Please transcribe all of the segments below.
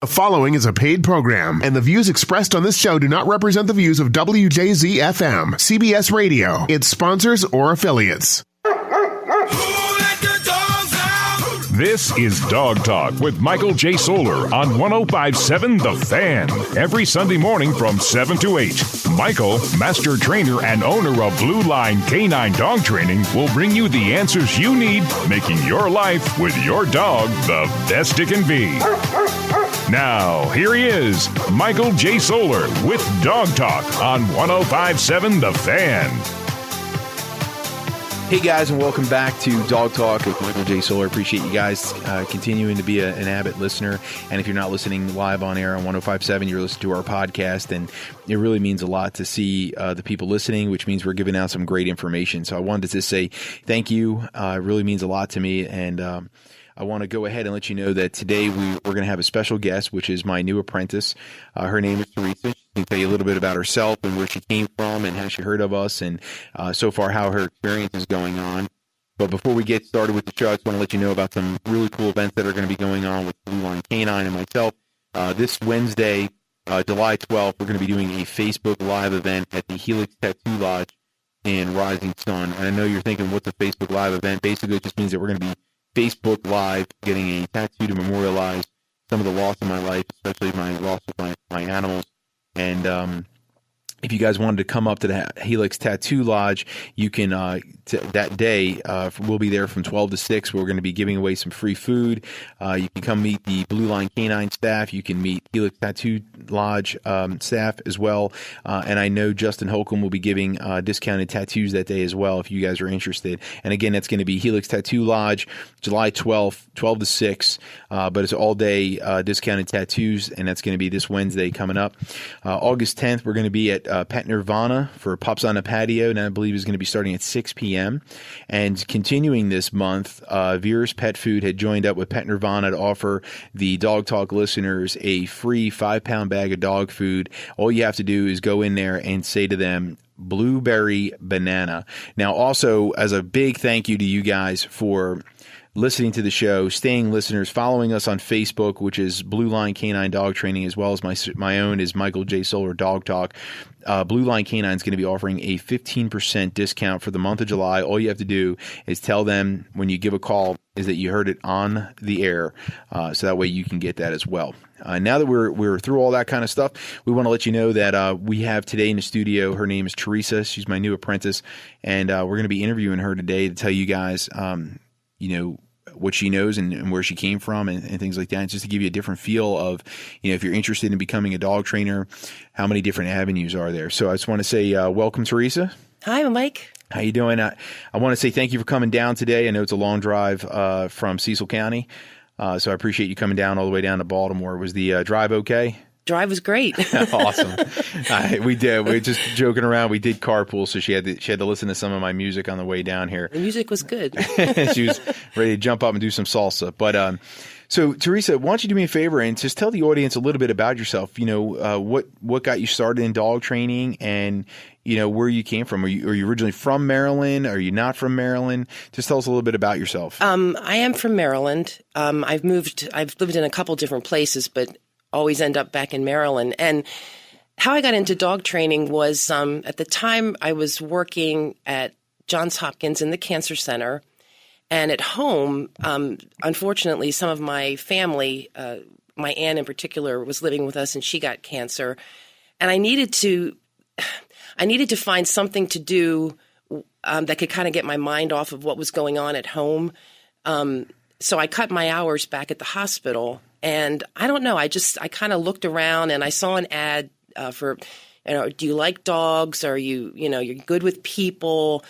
The following is a paid program, and the views expressed on this show do not represent the views of WJZ-FM, CBS Radio, its sponsors, or affiliates. This is Dog Talk with Michael J. Solar on 105.7 The Fan. Every Sunday morning from 7 to 8. Michael, master trainer and owner of Blue Line Canine Dog Training, will bring you the answers you need, making your life with your dog the best it can be. Now, here he is, Michael J. Solar with Dog Talk on 105.7 The Fan. Hey guys, and welcome back to Dog Talk with Michael J. Solar. Appreciate you guys continuing to be an avid listener. And if you're not listening live on air on 105.7, you're listening to our podcast, and it really means a lot to see the people listening, which means we're giving out some great information. So I wanted to say thank you. It really means a lot to me, and I want to go ahead and let you know that today we're going to have a special guest, which is my new apprentice. Her name is Theresa. She can tell you a little bit about herself and where she came from and how she heard of us, and so far how her experience is going on. But before we get started with the show, I just want to let you know about some really cool events that are going to be going on with Blue Line Canine and myself. This Wednesday, July 12th, we're going to be doing a Facebook Live event at the Helix Tattoo Lodge in Rising Sun. And I know you're thinking, what's a Facebook Live event? Basically, it just means that we're going to be Facebook Live, getting a tattoo to memorialize some of the loss in my life, especially my loss of my animals. And if you guys wanted to come up to the Helix Tattoo Lodge, you can, that day, we'll be there from 12 to 6. We're going to be giving away some free food. You can come meet the Blue Line Canine staff. You can meet Helix Tattoo Lodge staff as well. And I know Justin Holcomb will be giving discounted tattoos that day as well, if you guys are interested. And again, that's going to be Helix Tattoo Lodge, July 12th, 12 to 6. But it's all day discounted tattoos, and that's going to be this Wednesday coming up. August 10th, we're going to be at Pet Nirvana for Pups on a Patio, and I believe is going to be starting at 6 p.m. And continuing this month, Veer's Pet Food had joined up with Pet Nirvana to offer the Dog Talk listeners a free 5-pound bag of dog food. All you have to do is go in there and say to them, blueberry banana. Now, also, as a big thank you to you guys for listening to the show, staying listeners, following us on Facebook, which is Blue Line Canine Dog Training, as well as my own is Michael J. Solar Dog Talk. Blue Line Canine is going to be offering a 15% discount for the month of July. All you have to do is tell them when you give a call is that you heard it on the air, so that way you can get that as well. Now that we're through all that kind of stuff, we want to let you know that we have today in the studio, her name is Theresa. She's my new apprentice, and we're going to be interviewing her today to tell you guys what she knows and where she came from and things like that, and just to give you a different feel of, if you're interested in becoming a dog trainer, how many different avenues are there. So I just want to say welcome, Theresa. Hi, Mike. How you doing? I want to say thank you for coming down today. I know it's a long drive from Cecil County, so I appreciate you coming down all the way down to Baltimore. Was the drive okay? Drive was great. Awesome. We did. We were just joking around. We did carpool, so she had to listen to some of my music on the way down here. The music was good. She was ready to jump up and do some salsa. But so, Theresa, why don't you do me a favor and just tell the audience a little bit about yourself? What got you started in dog training, and where you came from. Are you originally from Maryland? Are you not from Maryland? Just tell us a little bit about yourself. I am from Maryland. I've lived in a couple different places, but always end up back in Maryland. And how I got into dog training was at the time I was working at Johns Hopkins in the Cancer Center. And at home, unfortunately, some of my family, my aunt in particular, was living with us and she got cancer. And I needed to find something to do that could kind of get my mind off of what was going on at home. So I cut my hours back at the hospital. And I don't know, I kind of looked around and I saw an ad for, do you like dogs? Are you, you're good with people?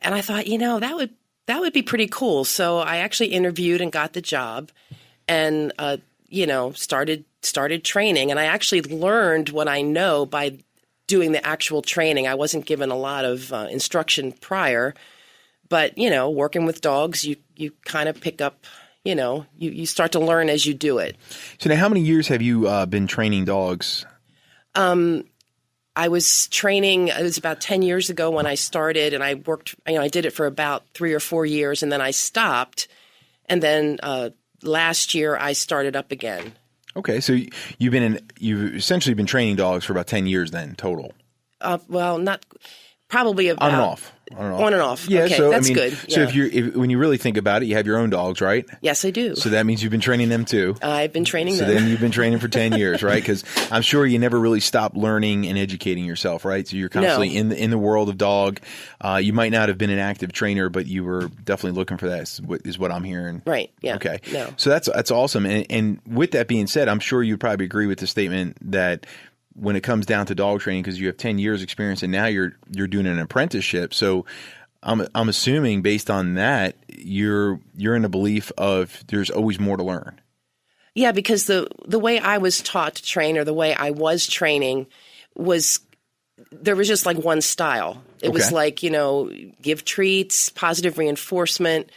And I thought, that would be pretty cool. So I actually interviewed and got the job and, started training. And I actually learned what I know by doing the actual training. I wasn't given a lot of instruction prior, but, working with dogs, you kind of pick up, you start to learn as you do it. So now how many years have you been training dogs? I was training, it was about 10 years ago when I started, and I worked, I did it for about 3 or 4 years, and then I stopped. And then last year I started up again. Okay, so you've essentially been training dogs for about 10 years then total. Well, not probably about on and off. On and off. Yeah, okay, so that's I mean, good. So Yeah. when you really think about it, you have your own dogs, right? Yes, I do. So that means you've been training them too. I've been training them. So then you've been training for 10 years, right? Because I'm sure you never really stop learning and educating yourself, right? So you're constantly in the world of dog. You might not have been an active trainer, but you were definitely looking for that. Is what I'm hearing. Right. Yeah. Okay. No. So that's awesome. And with that being said, I'm sure you'd probably agree with the statement that when it comes down to dog training, because you have 10 years experience and now you're doing an apprenticeship. So I'm assuming based on that, you're in the belief of there's always more to learn. Yeah, because the way I was taught to train, or the way I was training, was there was just like one style. It was like, give treats, positive reinforcement.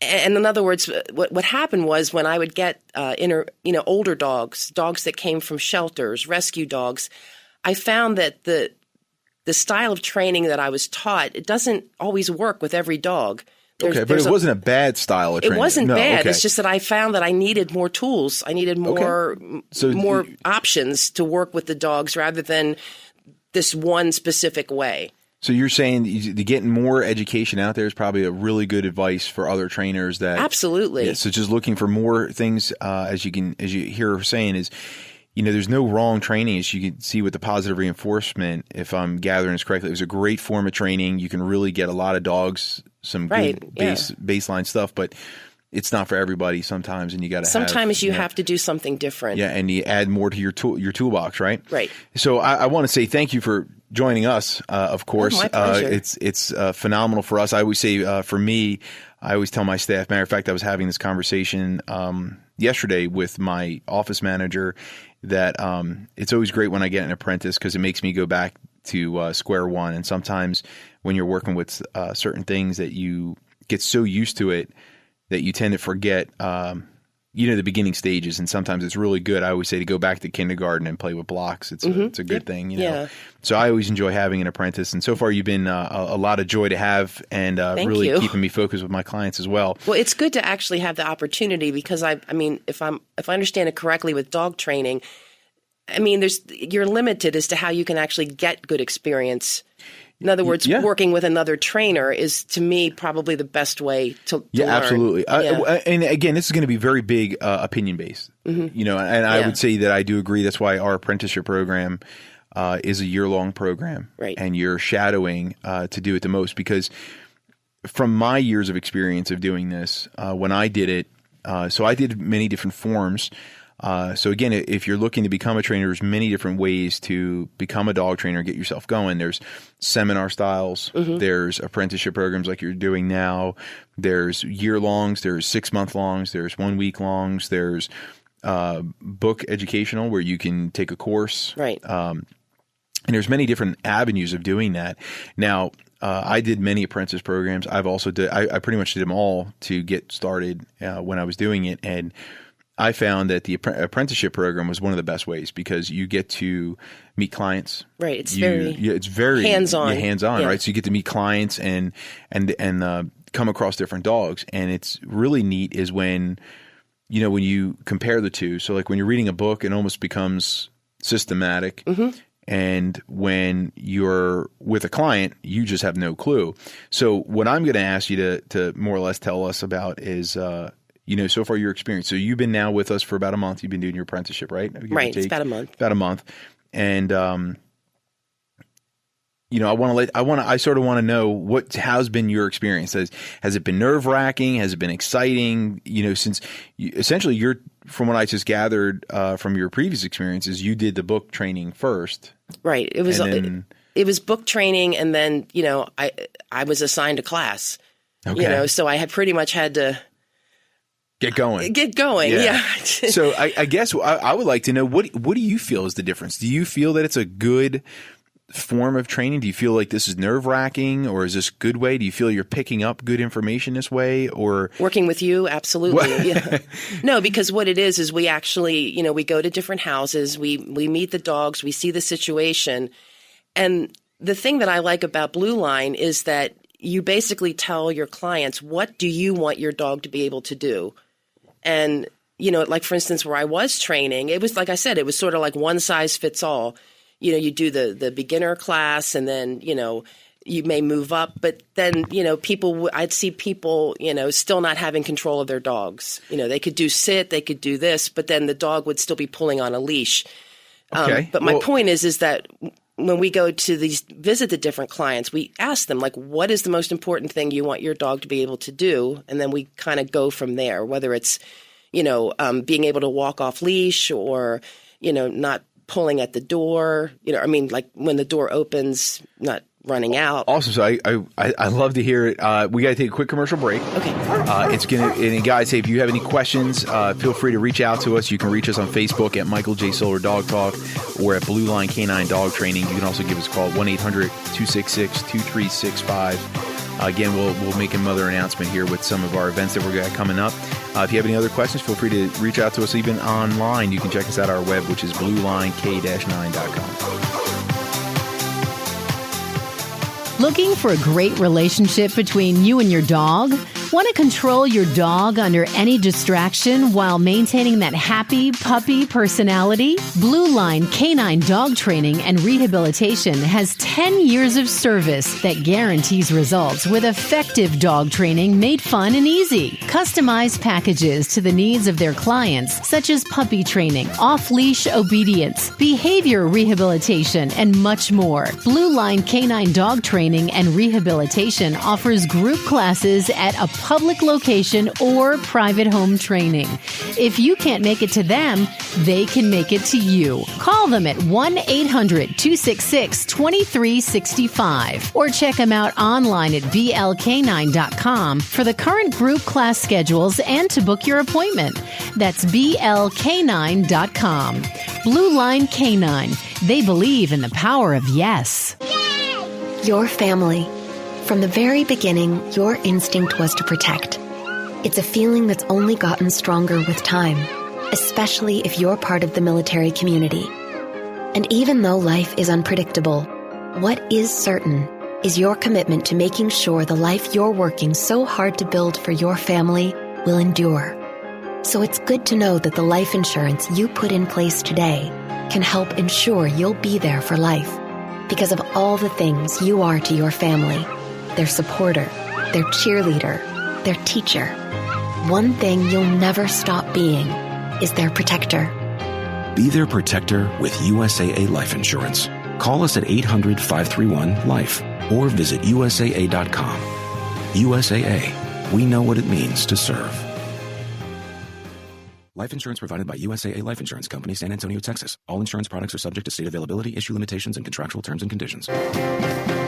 And in other words, what happened was when I would get older dogs that came from shelters, rescue dogs, I found that the style of training that I was taught, it doesn't always work with every dog. But it wasn't a bad style of training. It wasn't bad. Okay. It's just that I found that I needed more tools. I needed more options to work with the dogs rather than this one specific way. So you're saying getting more education out there is probably a really good advice for other trainers. That absolutely. Yeah, so just looking for more things, as you hear her saying, is there's no wrong training. As you can see with the positive reinforcement, if I'm gathering this correctly, it was a great form of training. You can really get a lot of dogs some good baseline stuff, but it's not for everybody sometimes, and you got to. Sometimes you have to do something different. Yeah, and you add more to your toolbox, right? Right. So I want to say thank you for joining us. Of course, my pleasure. It's phenomenal for us. I always say, for me, I always tell my staff. Matter of fact, I was having this conversation yesterday with my office manager that it's always great when I get an apprentice because it makes me go back to square one. And sometimes when you're working with certain things that you get so used to it that you tend to forget, the beginning stages. And sometimes it's really good. I always say to go back to kindergarten and play with blocks. It's a good thing, Yeah. So I always enjoy having an apprentice. And so far you've been a lot of joy to have and really keeping me focused with my clients as well. Well, it's good to actually have the opportunity because I mean, if I understand it correctly with dog training, I mean, you're limited as to how you can actually get good experience. In other words, working with another trainer is, to me, probably the best way to learn. Absolutely. And again, this is going to be very big opinion based. Mm-hmm. And I would say that I do agree. That's why our apprenticeship program is a year-long program. Right. And you're shadowing to do it the most, because from my years of experience of doing this, when I did it, so I did many different forms. So again, if you're looking to become a trainer, there's many different ways to become a dog trainer and get yourself going. There's seminar styles. Mm-hmm. There's apprenticeship programs like you're doing now. There's year-longs. There's 6-month longs. There's 1-week longs. There's book educational where you can take a course. Right. And there's many different avenues of doing that. Now, I did many apprentice programs. I've also I pretty much did them all to get started when I was doing it. And I found that the apprenticeship program was one of the best ways because you get to meet clients. Right. It's very hands-on. Hands-on, right? So you get to meet clients and come across different dogs. And it's really neat is when you compare the two. So like when you're reading a book, it almost becomes systematic. Mm-hmm. And when you're with a client, you just have no clue. So what I'm going to ask you to more or less tell us about is so far your experience. So you've been now with us for about a month. You've been doing your apprenticeship, right? Right. It's about a month. About a month. And, I sort of want to know how's been your experience? Has it been nerve wracking? Has it been exciting? Since essentially from what I just gathered from your previous experiences, you did the book training first. Right. It was book training. And then, I was assigned a class, so I had pretty much had to get going. Yeah. So I guess I would like to know, what do you feel is the difference? Do you feel that it's a good form of training? Do you feel like this is nerve-wracking, or is this a good way? Do you feel you're picking up good information this way, or working with you? Absolutely. Yeah. No, because what it is we actually, we go to different houses, we meet the dogs, we see the situation. And the thing that I like about Blue Line is that you basically tell your clients, what do you want your dog to be able to do? And, like for instance, where I was training, it was like I said, it was sort of like one size fits all. You do the beginner class, and then, you may move up, but then, I'd see people, still not having control of their dogs. They could do sit, they could do this, but then the dog would still be pulling on a leash. Okay. But my point is that when we go to visit the different clients, we ask them, like, what is the most important thing you want your dog to be able to do? And then we kind of go from there, whether it's, being able to walk off leash or, not pulling at the door, like when the door opens, not running out. Awesome. So I love to hear it. We got to take a quick commercial break. Okay. And guys, hey, if you have any questions, feel free to reach out to us. You can reach us on Facebook at Michael J. Solar Dog Talk or at Blue Line Canine Dog Training. You can also give us a call, 1-800-266-2365. Again, we'll make another announcement here with some of our events that we're got coming up. If you have any other questions, feel free to reach out to us even online. You can check us out at our web, which is bluelinek-9.com. Looking for a great relationship between you and your dog? Want to control your dog under any distraction while maintaining that happy puppy personality? Blue Line Canine Dog Training and Rehabilitation has 10 years of service that guarantees results with effective dog training made fun and easy. Customized packages to the needs of their clients, such as puppy training, off-leash obedience, behavior rehabilitation, and much more. Blue Line Canine Dog Training and Rehabilitation offers group classes at a public location or private home training. If you can't make it to them, they can make it to you. Call them at 1-800-266-2365 or check them out online at blk9.com for the current group class schedules and to book your appointment. That's blk9.com. Blue Line Canine. They believe in the power of yes. Your family. From the very beginning, your instinct was to protect. It's a feeling that's only gotten stronger with time, especially if you're part of the military community. And even though life is unpredictable, what is certain is your commitment to making sure the life you're working so hard to build for your family will endure. So it's good to know that the life insurance you put in place today can help ensure you'll be there for life because of all the things you are to your family. Their supporter, their cheerleader, their teacher. One thing you'll never stop being is their protector. Be their protector with USAA Life Insurance. Call us at 800-531-LIFE or visit USAA.com. USAA, we know what it means to serve. Life insurance provided by USAA Life Insurance Company, San Antonio, Texas. All insurance products are subject to state availability, issue limitations, and contractual terms and conditions.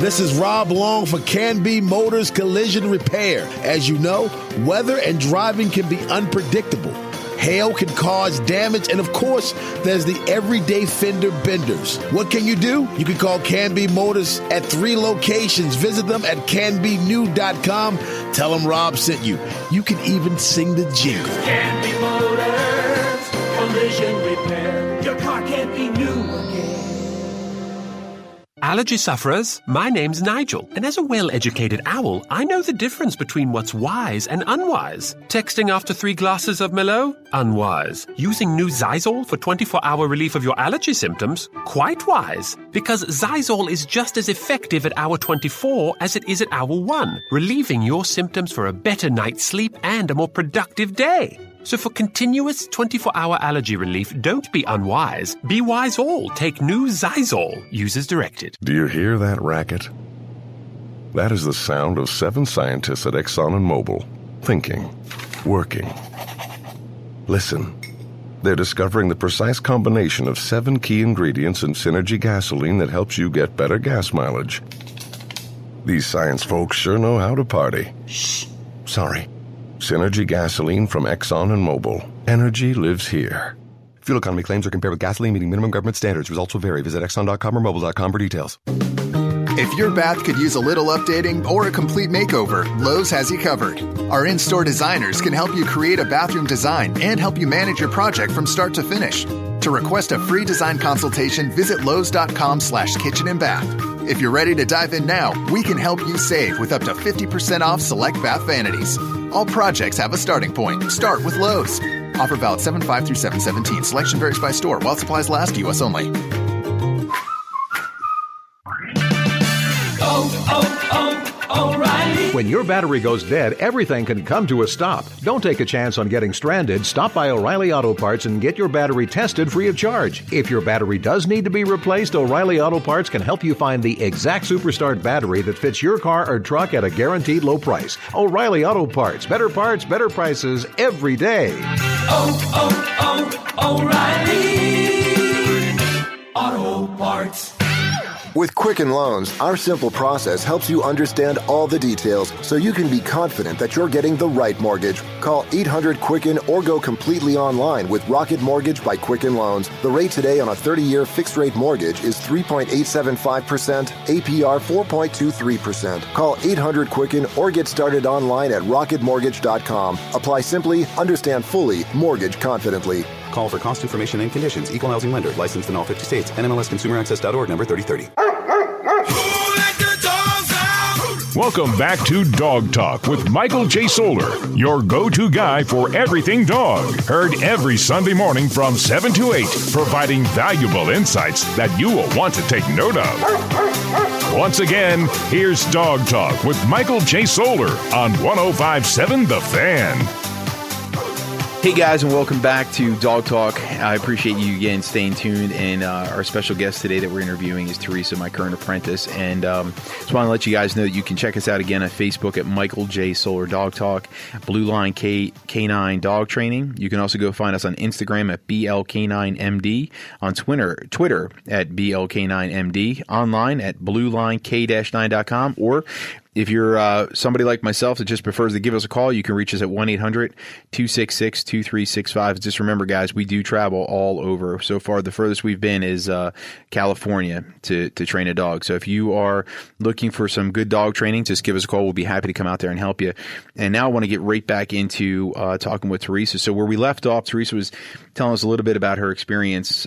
This is Rob Long for Canby Motors Collision Repair. As you know, weather and driving can be unpredictable. Hail can cause damage, and of course, there's the everyday fender benders. What can you do? You can call Canby Motors at 3 locations. Visit them at canbynew.com. Tell them Rob sent you. You can even sing the jingle. Canby Motors, collision repair. Your car can't be new again. Allergy sufferers, my name's Nigel, and as a well-educated owl, I know the difference between what's wise and unwise. Texting after 3 glasses of Merlot? Unwise. Using new Zysol for 24-hour relief of your allergy symptoms? Quite wise. Because Zysol is just as effective at hour 24 as it is at hour 1, relieving your symptoms for a better night's sleep and a more productive day. So for continuous 24-hour allergy relief, don't be unwise. Be wise all. Take new Zysol. Use as directed. Do you hear that racket? That is the sound of 7 scientists at Exxon and Mobil. Thinking. Working. Listen. They're discovering the precise combination of 7 key ingredients in Synergy gasoline that helps you get better gas mileage. These science folks sure know how to party. Shh. Sorry. Synergy gasoline from Exxon and Mobil. Energy lives here. Fuel economy claims are compared with gasoline meeting minimum government standards. Results will vary. Visit Exxon.com or Mobil.com for details. If your bath could use a little updating or a complete makeover, Lowe's has you covered. Our in-store designers can help you create a bathroom design and help you manage your project from start to finish. To request a free design consultation, visit Lowe's.com/kitchen and bath. If you're ready to dive in now, we can help you save with up to 50% off select bath vanities. All projects have a starting point. Start with Lowe's. Offer valid 7/5 through 7/17. Selection varies by store. While supplies last, U.S. only. O'Reilly. When your battery goes dead, everything can come to a stop. Don't take a chance on getting stranded. Stop by O'Reilly Auto Parts and get your battery tested free of charge. If your battery does need to be replaced, O'Reilly Auto Parts can help you find the exact Superstart battery that fits your car or truck at a guaranteed low price. O'Reilly Auto Parts. Better parts, better prices every day. O'Reilly Auto Parts. With Quicken Loans, our simple process helps you understand all the details so you can be confident that you're getting the right mortgage. Call 800-QUICKEN or go completely online with Rocket Mortgage by Quicken Loans. The rate today on a 30-year fixed-rate mortgage is 3.875%, APR 4.23%. Call 800-QUICKEN or get started online at rocketmortgage.com. Apply simply, understand fully, mortgage confidently. Call for cost information and conditions. Equal housing lender. Licensed in all 50 states. NMLSConsumerAccess.org number 3030. Welcome back to Dog Talk with Michael J. Solar, your go-to guy for everything dog. Heard every Sunday morning from 7 to 8, providing valuable insights that you will want to take note of. Once again, here's Dog Talk with Michael J. Solar on 105.7 The Fan. Hey guys, and welcome back to Dog Talk. I appreciate you again staying tuned. And our special guest today that we're interviewing is Theresa, my current apprentice. And just want to let you guys know that you can check us out again on Facebook at Michael J. Solar Dog Talk, Blue Line K9 Dog Training. You can also go find us on Instagram at BLK9MD, on Twitter at BLK9MD, online at BlueLineK-9.com, or if you're somebody like myself that just prefers to give us a call, you can reach us at 1-800-266-2365. Just remember, guys, we do travel all over. So far, the furthest we've been is California to train a dog. So if you are looking for some good dog training, just give us a call. We'll be happy to come out there and help you. And now I want to get right back into talking with Theresa. So where we left off, Theresa was telling us a little bit about her experience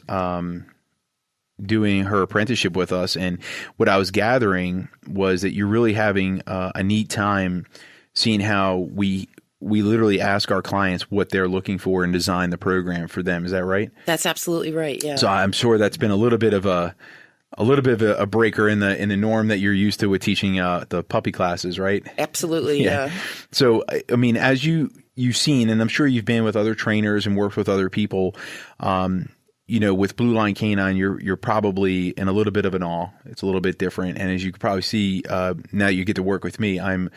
doing her apprenticeship with us, and what I was gathering was that you're really having a neat time seeing how we literally ask our clients what they're looking for and design the program for them. Is that right? That's absolutely right. Yeah. So I'm sure that's been a little bit of a breaker in the norm that you're used to with teaching the puppy classes, right? Absolutely. Yeah. So I mean, as you've seen, and I'm sure you've been with other trainers and worked with other people. With Blue Line Canine, you're probably in a little bit of an awe. It's a little bit different. And as you can probably see, now you get to work with me, I'm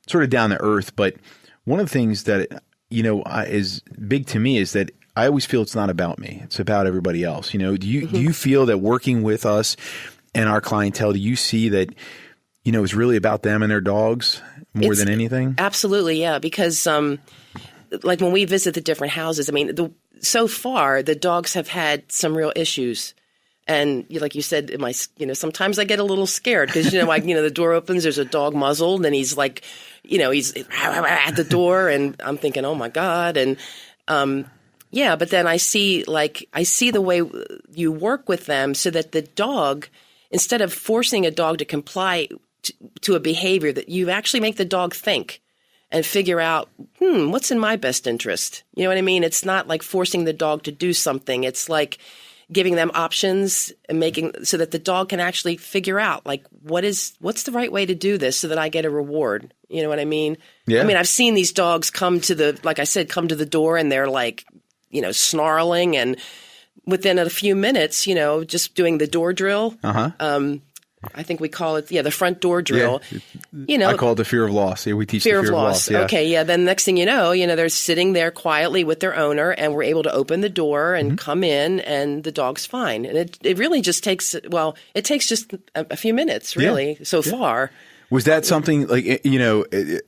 sort of down to earth. But one of the things that, is big to me is that I always feel it's not about me. It's about everybody else. Do you feel that working with us and our clientele, do you see that, it's really about them and their dogs more than anything? Absolutely. Yeah. Because, like when we visit the different houses, I mean, so far the dogs have had some real issues. And like you said, sometimes I get a little scared because, the door opens, there's a dog muzzled and he's like, he's at the door and I'm thinking, oh my God. And, but then I see the way you work with them so that the dog, instead of forcing a dog to comply to a behavior, that you actually make the dog think and figure out, what's in my best interest? You know what I mean? It's not like forcing the dog to do something. It's like giving them options and making so that the dog can actually figure out like what's the right way to do this so that I get a reward. You know what I mean? Yeah. I mean, I've seen these dogs come to the door and they're like, snarling, and within a few minutes, just doing the door drill. I think we call it, the front door drill. Yeah. I call it the fear of loss. Yeah, we teach fear the fear of loss. Yeah. Okay, yeah. Then next thing you know, they're sitting there quietly with their owner, and we're able to open the door and come in, and the dog's fine. And it really just takes, it takes just a few minutes, really, so far. Was that something like,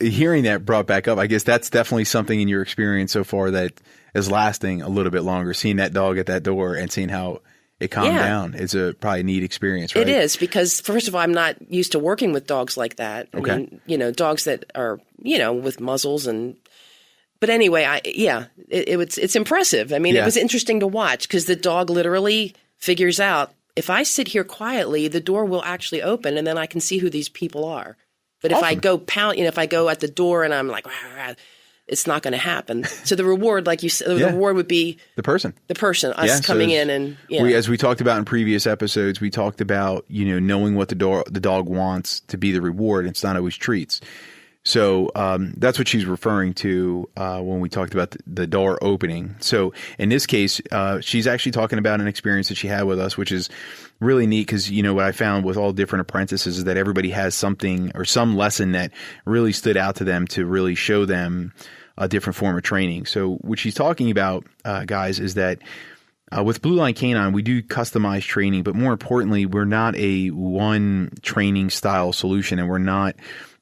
hearing that brought back up? I guess that's definitely something in your experience so far that is lasting a little bit longer, seeing that dog at that door and seeing how it calmed down. It's a probably neat experience, right? It is, because first of all, I'm not used to working with dogs like that. Okay. I mean, dogs that are, with muzzles but anyway, it's impressive. I mean, it was interesting to watch because the dog literally figures out, if I sit here quietly, the door will actually open and then I can see who these people are. But if I go if I go at the door and I'm like, it's not going to happen. So the reward, like you said, the reward would be the person, us coming in and as we talked about in previous episodes, we talked about, knowing what the dog wants to be the reward. It's not always treats. So that's what she's referring to when we talked about the door opening. So in this case, she's actually talking about an experience that she had with us, which is really neat because, what I found with all different apprentices is that everybody has something or some lesson that really stood out to them to really show them a different form of training. So what she's talking about, guys, is that with Blue Line Canine, we do customized training, but more importantly, we're not a one training style solution, and we're not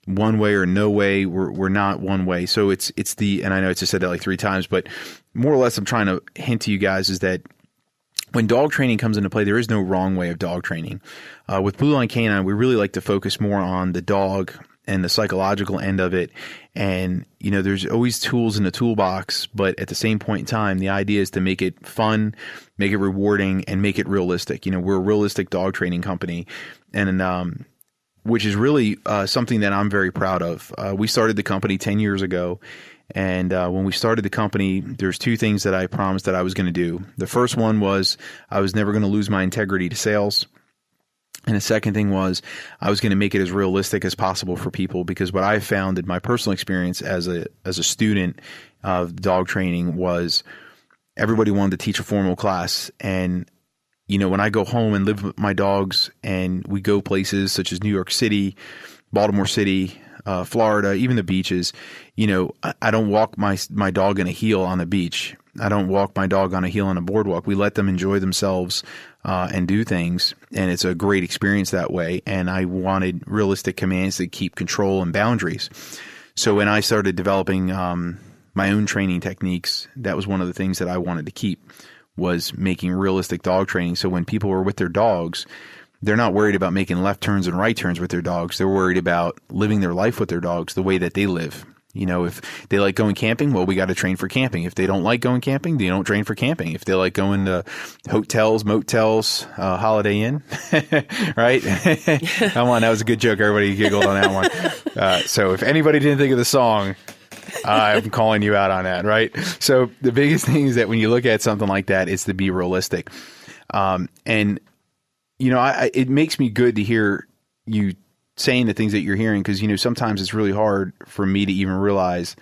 one way or no way. We're not one way. So it's and I know I just said that like 3 times, but more or less I'm trying to hint to you guys is that when dog training comes into play, there is no wrong way of dog training. With Blue Line Canine, we really like to focus more on the dog and the psychological end of it. And, there's always tools in the toolbox, but at the same point in time, the idea is to make it fun, make it rewarding, and make it realistic. We're a realistic dog training company, and which is really something that I'm very proud of. We started the company 10 years ago. And when we started the company, there's 2 things that I promised that I was going to do. The first one was I was never going to lose my integrity to sales. And the second thing was I was going to make it as realistic as possible for people, because what I found in my personal experience as a student of dog training was everybody wanted to teach a formal class. And, when I go home and live with my dogs and we go places such as New York City, Baltimore City, Florida, even the beaches, I don't walk my dog in a heel on the beach. I don't walk my dog on a heel on a boardwalk. We let them enjoy themselves and do things, and it's a great experience that way. And I wanted realistic commands that keep control and boundaries. So when I started developing my own training techniques, that was one of the things that I wanted to keep, was making realistic dog training. So when people were with their dogs, they're not worried about making left turns and right turns with their dogs. They're worried about living their life with their dogs the way that they live. If they like going camping, well, we got to train for camping. If they don't like going camping, they don't train for camping. If they like going to hotels, motels, Holiday Inn, right? Come on, that was a good joke. Everybody giggled on that one. So if anybody didn't think of the song, I'm calling you out on that, right? So the biggest thing is that when you look at something like that, it's to be realistic. And it makes me good to hear you saying the things that you're hearing, because, sometimes it's really hard for me to even realize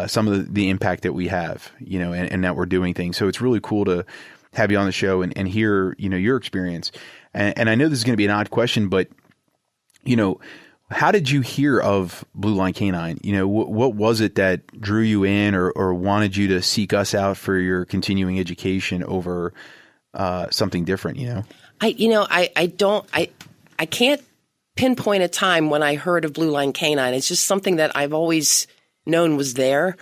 some of the impact that we have, and that we're doing things. So it's really cool to have you on the show and hear, your experience. And I know this is going to be an odd question, but, how did you hear of Blue Line Canine? What was it that drew you in or wanted you to seek us out for your continuing education over something different, I can't pinpoint a time when I heard of Blue Line Canine. It's just something that I've always known was there.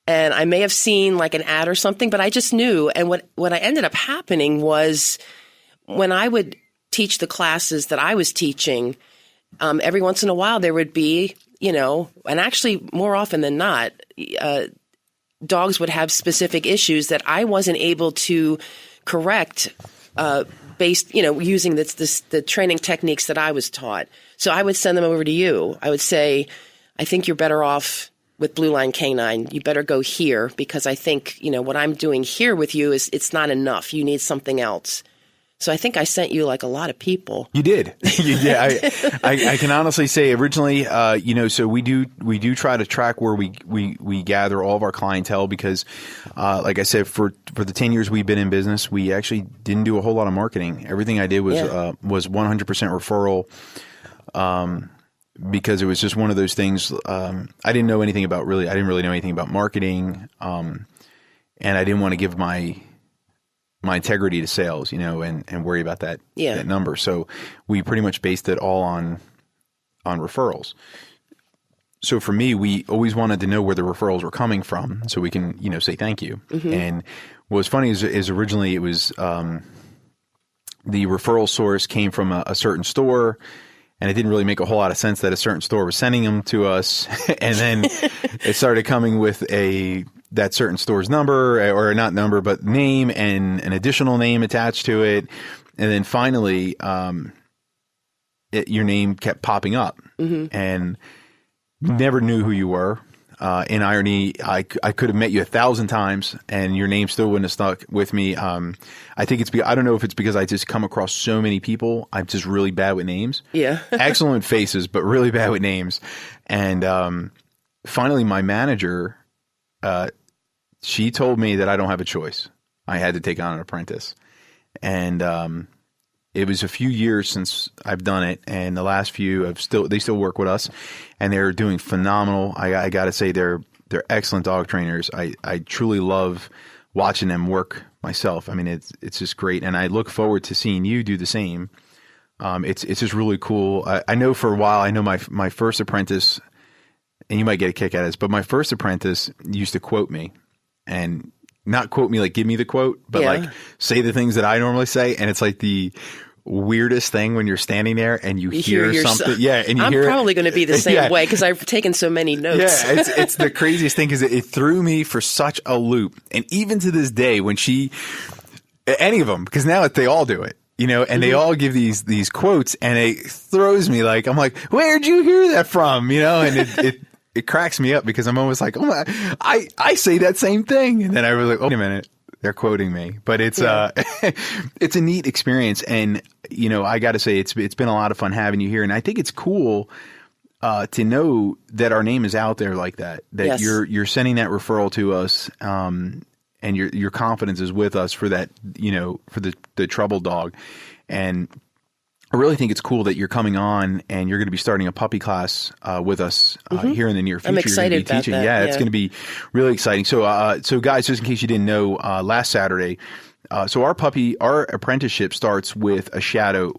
And I may have seen like an ad or something, but I just knew. And what I ended up happening was when I would teach the classes that I was teaching, every once in a while there would be, and actually more often than not, dogs would have specific issues that I wasn't able to correct based, using the training techniques that I was taught. So I would send them over to you. I would say, I think you're better off with Blue Line Canine. You better go here, because I think, what I'm doing here with you it's not enough. You need something else. So I think I sent you like a lot of people. You did. I can honestly say originally, so we do try to track where we gather all of our clientele, because, like I said, for the 10 years we've been in business, we actually didn't do a whole lot of marketing. Everything I did was 100% referral. Because it was just one of those things. I didn't really know anything about marketing. And I didn't want to give my integrity to sales, and worry about that number. So we pretty much based it all on referrals. So for me, we always wanted to know where the referrals were coming from, so we can, say thank you. Mm-hmm. And what was funny is originally it was the referral source came from a certain store, and it didn't really make a whole lot of sense that a certain store was sending them to us. And then it started coming with that certain store's number, or not number, but name and an additional name attached to it. And then finally, your name kept popping up, mm-hmm. and never knew who you were. In irony, I could have met you 1,000 times and your name still wouldn't have stuck with me. I think I don't know if it's because I just come across so many people. I'm just really bad with names. Yeah. Excellent faces, but really bad with names. And finally, my manager, she told me that I don't have a choice. I had to take on an apprentice. And it was a few years since I've done it, and the last few they still work with us, and they're doing phenomenal. I got to say they're excellent dog trainers. I truly love watching them work myself. I mean, it's just great, and I look forward to seeing you do the same. It's just really cool. I know for a while, I know my first apprentice, and you might get a kick out of this, but my first apprentice used to quote me, and not quote me like give me the quote, but like say the things that I normally say, and it's like the weirdest thing when you're standing there and you hear something. Yeah, and I'm probably going to be the same way because I've taken so many notes. Yeah, it's the craziest thing because it threw me for such a loop. And even to this day, when any of them, because now they all do it, and they all give these quotes, and it throws me like, I'm like, where'd you hear that from? And it cracks me up because I'm almost like, oh my, I say that same thing. And then I was like, oh, wait a minute. They're quoting me, but it's it's a neat experience, and I got to say it's been a lot of fun having you here, and I think it's cool to know that our name is out there like that. That yes. you're sending that referral to us, and your confidence is with us for that, for the troubled dog, and I really think it's cool that you're coming on and you're going to be starting a puppy class with us here in the near future. I'm excited about teaching. that. Yeah, it's going to be really exciting. So, guys, just in case you didn't know, last Saturday, so our apprenticeship starts with a shadow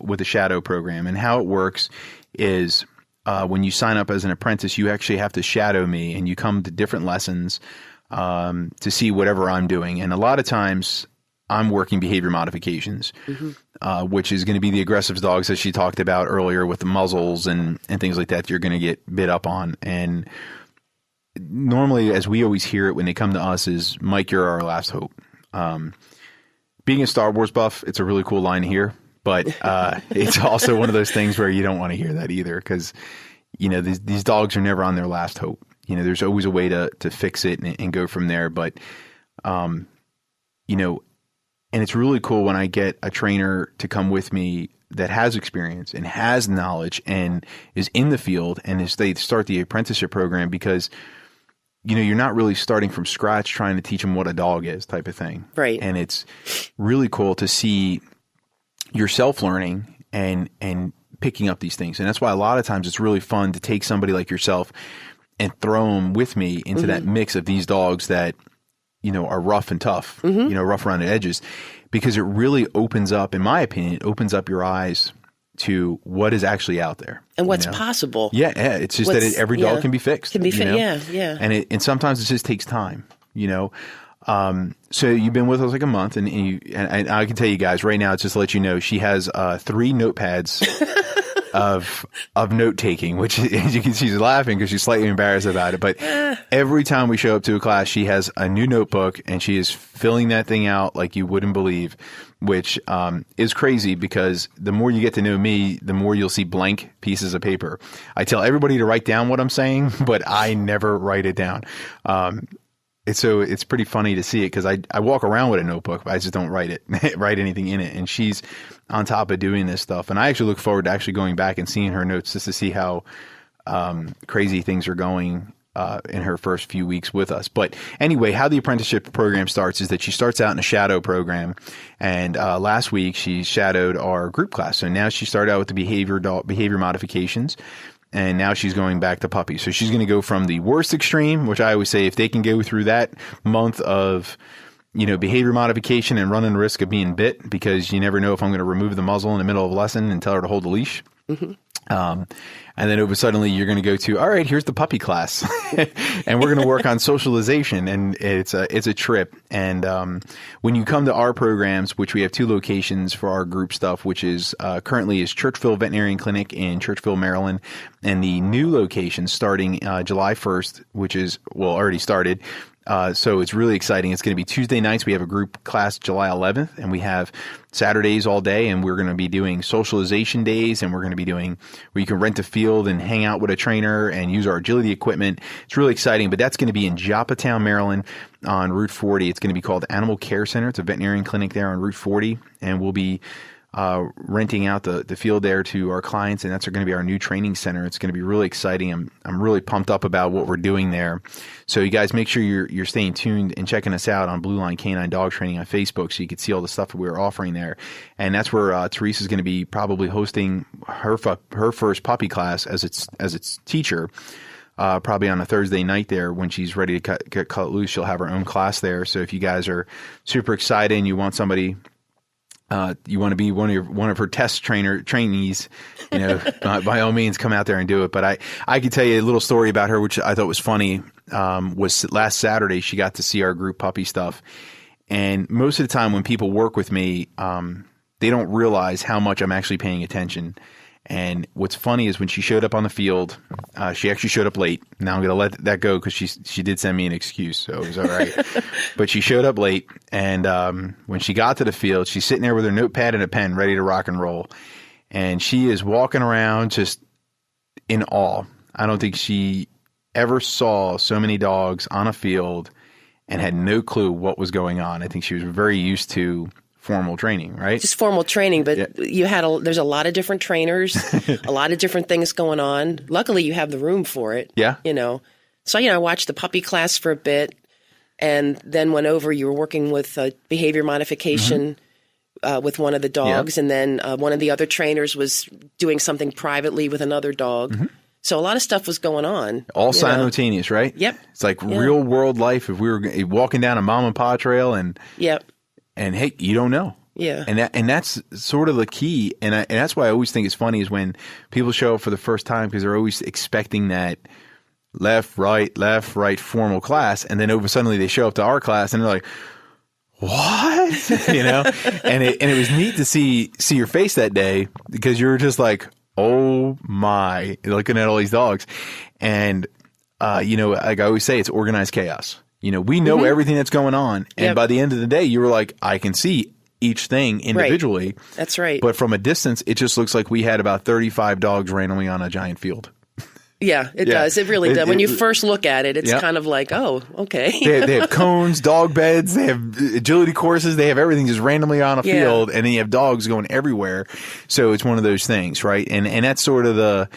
program, and how it works is when you sign up as an apprentice, you actually have to shadow me, and you come to different lessons to see whatever I'm doing, and a lot of times I'm working behavior modifications. Which is going to be the aggressive dogs that she talked about earlier with the muzzles and things like that you're going to get bit up on. And normally, as we always hear it when they come to us, is, Mike, you're our last hope. Being a Star Wars buff, it's a really cool line to hear, but it's also one of those things where you don't want to hear that either because, these dogs are never on their last hope. There's always a way to fix it and go from there. But, and it's really cool when I get a trainer to come with me that has experience and has knowledge and is in the field, and they start the apprenticeship program because, you're not really starting from scratch trying to teach them what a dog is type of thing. Right. And it's really cool to see yourself learning and picking up these things. And that's why a lot of times it's really fun to take somebody like yourself and throw them with me into that mix of these dogs that, are rough and tough, rough around the edges, because it really opens up, in my opinion, it opens up your eyes to what is actually out there. And what's possible. Yeah. It's just that every dog can be fixed. Can be fixed, yeah. And sometimes it just takes time, So you've been with us like a month, and I can tell you guys right now, just to let you know, she has 3 notepads of note taking, which, as you can see, she's laughing because she's slightly embarrassed about it. But every time we show up to a class, she has a new notebook and she is filling that thing out like you wouldn't believe, which is crazy because the more you get to know me, the more you'll see blank pieces of paper. I tell everybody to write down what I'm saying, but I never write it down. It's pretty funny to see it because I walk around with a notebook, but I just don't write anything in it. And she's on top of doing this stuff. And I actually look forward to actually going back and seeing her notes just to see how crazy things are going in her first few weeks with us. But anyway, how the apprenticeship program starts is that she starts out in a shadow program. And last week she shadowed our group class. So now she started out with the behavior modifications. And now she's going back to puppy. So she's going to go from the worst extreme, which I always say if they can go through that month of, behavior modification and running the risk of being bit, because you never know if I'm going to remove the muzzle in the middle of a lesson and tell her to hold the leash. And then suddenly you're going to go to, all right, here's the puppy class and we're going to work on socialization, and it's a trip. And when you come to our programs, which we have 2 locations for our group stuff, which is currently is Churchville Veterinarian Clinic in Churchville, Maryland, and the new location starting July 1st, which is, already started, So it's really exciting. It's going to be Tuesday nights. We have a group class July 11th, and we have Saturdays all day, and we're going to be doing socialization days, and we're going to be doing where you can rent a field and hang out with a trainer and use our agility equipment. It's really exciting, but that's going to be in Joppatown, Maryland on Route 40. It's going to be called Animal Care Center. It's a veterinarian clinic there on Route 40, and we'll be renting out the field there to our clients, and that's going to be our new training center. It's going to be really exciting. I'm really pumped up about what we're doing there. So you guys make sure you're staying tuned and checking us out on Blue Line Canine Dog Training on Facebook so you can see all the stuff that we're offering there. And that's where Teresa's going to be probably hosting her first puppy class as its teacher. Probably on a Thursday night there when she's ready to get cut loose. She'll have her own class there. So if you guys are super excited and you want somebody you want to be one of her test trainees, by all means come out there and do it. But I could tell you a little story about her, which I thought was funny. Was last Saturday she got to see our group puppy stuff, and most of the time when people work with me, they don't realize how much I'm actually paying attention. And what's funny is when she showed up on the field, she actually showed up late. Now I'm going to let that go because she did send me an excuse, so it was all right. But she showed up late, and when she got to the field, she's sitting there with her notepad and a pen ready to rock and roll. And she is walking around just in awe. I don't think she ever saw so many dogs on a field and had no clue what was going on. I think she was very used to formal training, right? Just formal training, but there's a lot of different trainers, a lot of different things going on. Luckily, you have the room for it. Yeah. So, I watched the puppy class for a bit and then went over. You were working with behavior modification with one of the dogs. Yep. And then one of the other trainers was doing something privately with another dog. Mm-hmm. So a lot of stuff was going on. All simultaneous, right? Yep. It's like real world life. If we were walking down a mom and pop trail and and hey, you don't know. Yeah. And that's sort of the key. And that's why I always think it's funny is when people show up for the first time because they're always expecting that left, right formal class. And then suddenly they show up to our class and they're like, what? And it was neat to see your face that day because you were just like, oh my, looking at all these dogs. And, like I always say, it's organized chaos. We know everything that's going on. And by the end of the day, you were like, I can see each thing individually. Right. That's right. But from a distance, it just looks like we had about 35 dogs randomly on a giant field. Yeah, it does. It really does. When you first look at it, it's kind of like, oh, okay. They have cones, dog beds, they have agility courses, they have everything just randomly on a field, and then you have dogs going everywhere. So it's one of those things, right? And that's sort of the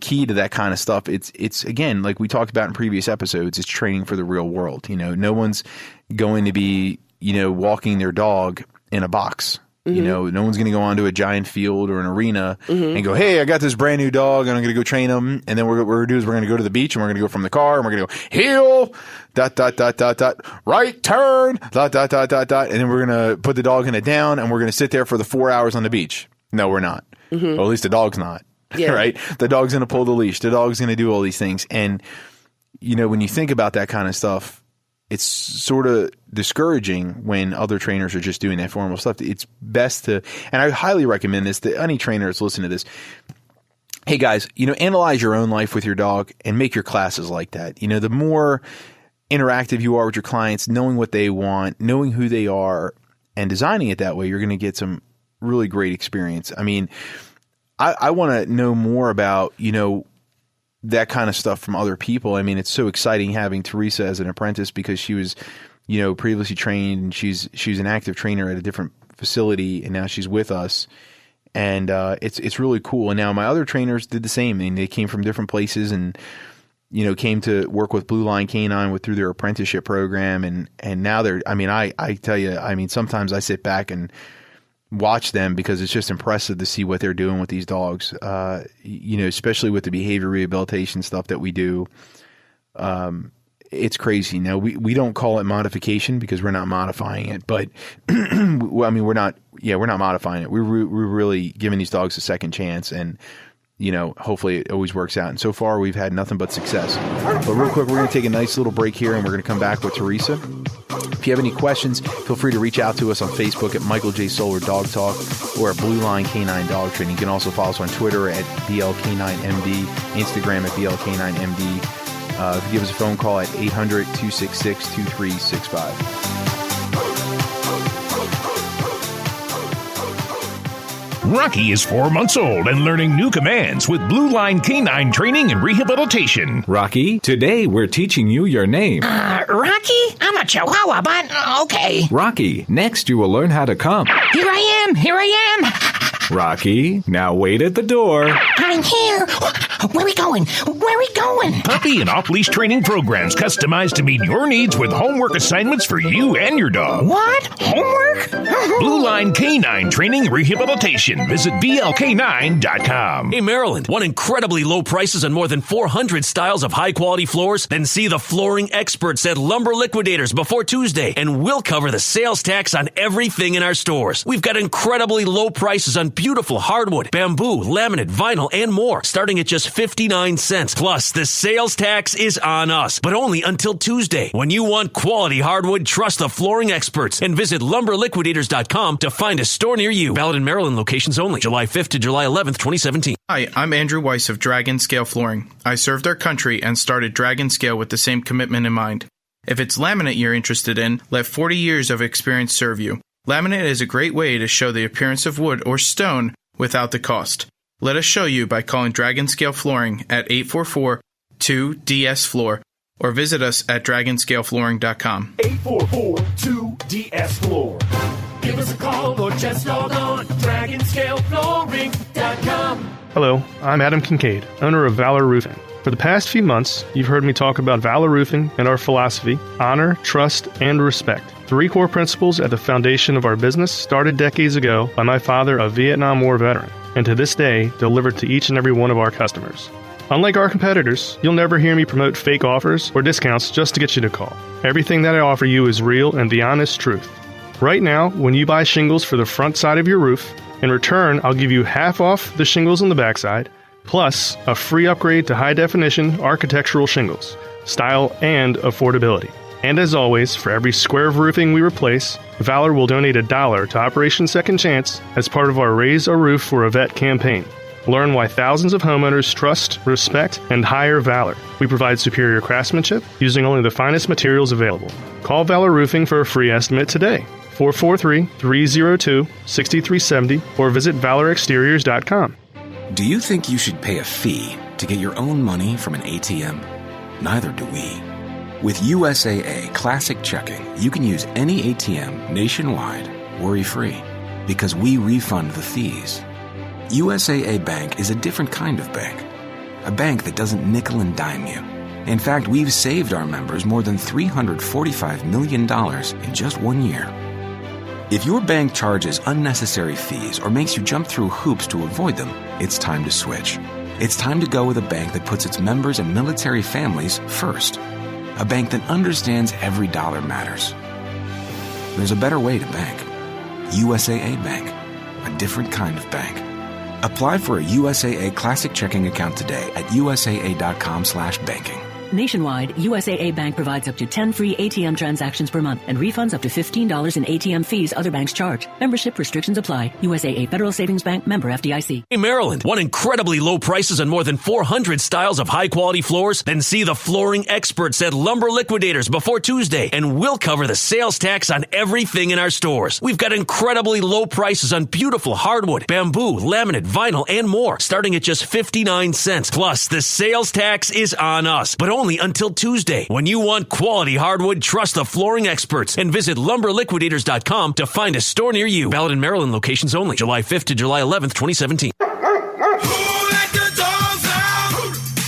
key to that kind of stuff. It's again, like we talked about in previous episodes, it's training for the real world. No one's going to be, walking their dog in a box. Mm-hmm. No one's going to go onto a giant field or an arena and go, hey, I got this brand new dog and I'm going to go train him. And then what we're going to do is we're going to go to the beach and we're going to go from the car and we're going to go heel, ... right turn, ... And then we're going to put the dog in a down and we're going to sit there for the 4 hours on the beach. No, we're not. Mm-hmm. Well, at least the dog's not. Yeah. Right? The dog's going to pull the leash. The dog's going to do all these things. And, when you think about that kind of stuff, it's sort of discouraging when other trainers are just doing that formal stuff. It's best to, and I highly recommend this to any trainer that's listening to this. Hey guys, analyze your own life with your dog and make your classes like that. The more interactive you are with your clients, knowing what they want, knowing who they are, and designing it that way, you're going to get some really great experience. I mean, I want to know more about, that kind of stuff from other people. I mean, it's so exciting having Theresa as an apprentice because she was, previously trained and she's an active trainer at a different facility and now she's with us. And it's really cool. And now my other trainers did the same. I mean, they came from different places and, came to work with Blue Line Canine through their apprenticeship program. And now I tell you, sometimes I sit back and watch them because it's just impressive to see what they're doing with these dogs, especially with the behavior rehabilitation stuff that we do. It's crazy. Now, we don't call it modification because we're not modifying it, but we're not modifying it. We're really giving these dogs a second chance and, hopefully it always works out. And so far we've had nothing but success. But real quick, we're going to take a nice little break here and we're going to come back with Theresa. If you have any questions, feel free to reach out to us on Facebook at Michael J. Solar Dog Talk or at Blue Line Canine Dog Training. You can also follow us on Twitter at BLK9MD, Instagram at BLK9MD. Give us a phone call at 800-266-2365. Rocky is 4 months old and learning new commands with Blue Line Canine Training and Rehabilitation. Rocky, today we're teaching you your name. Rocky? I'm a Chihuahua, but okay. Rocky, next you will learn how to come. Here I am. Rocky, now wait at the door. I'm here. Where are we going? Puppy and off-leash training programs customized to meet your needs with homework assignments for you and your dog. What? Homework? Blue Line Canine Training and Rehabilitation. Visit blk9.com. Hey, Maryland, want incredibly low prices on more than 400 styles of high-quality floors? Then see the flooring experts at Lumber Liquidators before Tuesday, and we'll cover the sales tax on everything in our stores. We've got incredibly low prices on beautiful hardwood, bamboo, laminate, vinyl, and more, starting at just 59 cents. Plus, the sales tax is on us, but only until Tuesday. When you want quality hardwood, trust the flooring experts and visit lumberliquidators.com to find a store near you. Valid in Maryland locations only, July 5th to July 11th, 2017. Hi, I'm Andrew Weiss of Dragon Scale Flooring. I served our country and started Dragon Scale with the same commitment in mind. If it's laminate you're interested in, let 40 years of experience serve you. Laminate is a great way to show the appearance of wood or stone without the cost. Let us show you by calling Dragon Scale Flooring at 844-2DS-FLOOR or visit us at dragonscaleflooring.com. 844-2DS-FLOOR. Give us a call or just log on dragonscaleflooring.com. Hello, I'm Adam Kincaid, owner of Valor Roofing. For the past few months, you've heard me talk about Valor Roofing and our philosophy: honor, trust, and respect. 3 core principles at the foundation of our business, started decades ago by my father, a Vietnam War veteran, and to this day, delivered to each and every one of our customers. Unlike our competitors, you'll never hear me promote fake offers or discounts just to get you to call. Everything that I offer you is real and the honest truth. Right now, when you buy shingles for the front side of your roof, in return, I'll give you half off the shingles on the backside, plus a free upgrade to high-definition architectural shingles, style and affordability. And as always, for every square of roofing we replace, Valor will donate $1 to Operation Second Chance as part of our Raise a Roof for a Vet campaign. Learn why thousands of homeowners trust, respect, and hire Valor. We provide superior craftsmanship using only the finest materials available. Call Valor Roofing for a free estimate today. 443-302-6370 or visit valorexteriors.com. Do you think you should pay a fee to get your own money from an ATM? Neither do we. With USAA Classic Checking, you can use any ATM nationwide worry-free because we refund the fees. USAA Bank is a different kind of bank, a bank that doesn't nickel and dime you. In fact, we've saved our members more than $345 million in just 1 year. If your bank charges unnecessary fees or makes you jump through hoops to avoid them, it's time to switch. It's time to go with a bank that puts its members and military families first. A bank that understands every dollar matters. There's a better way to bank. USAA Bank. A different kind of bank. Apply for a USAA Classic Checking account today at usaa.com/banking. Nationwide, USAA Bank provides up to 10 free ATM transactions per month and refunds up to $15 in ATM fees other banks charge. Membership restrictions apply. USAA Federal Savings Bank, member FDIC. Hey, Maryland, want incredibly low prices on more than 400 styles of high-quality floors? Then see the flooring experts at Lumber Liquidators before Tuesday, and we'll cover the sales tax on everything in our stores. We've got incredibly low prices on beautiful hardwood, bamboo, laminate, vinyl, and more, starting at just 59 cents. Plus, the sales tax is on us, but only until Tuesday. When you want quality hardwood, trust the flooring experts and visit lumberliquidators.com to find a store near you. Valid in Maryland locations only, July 5th to July 11th, 2017.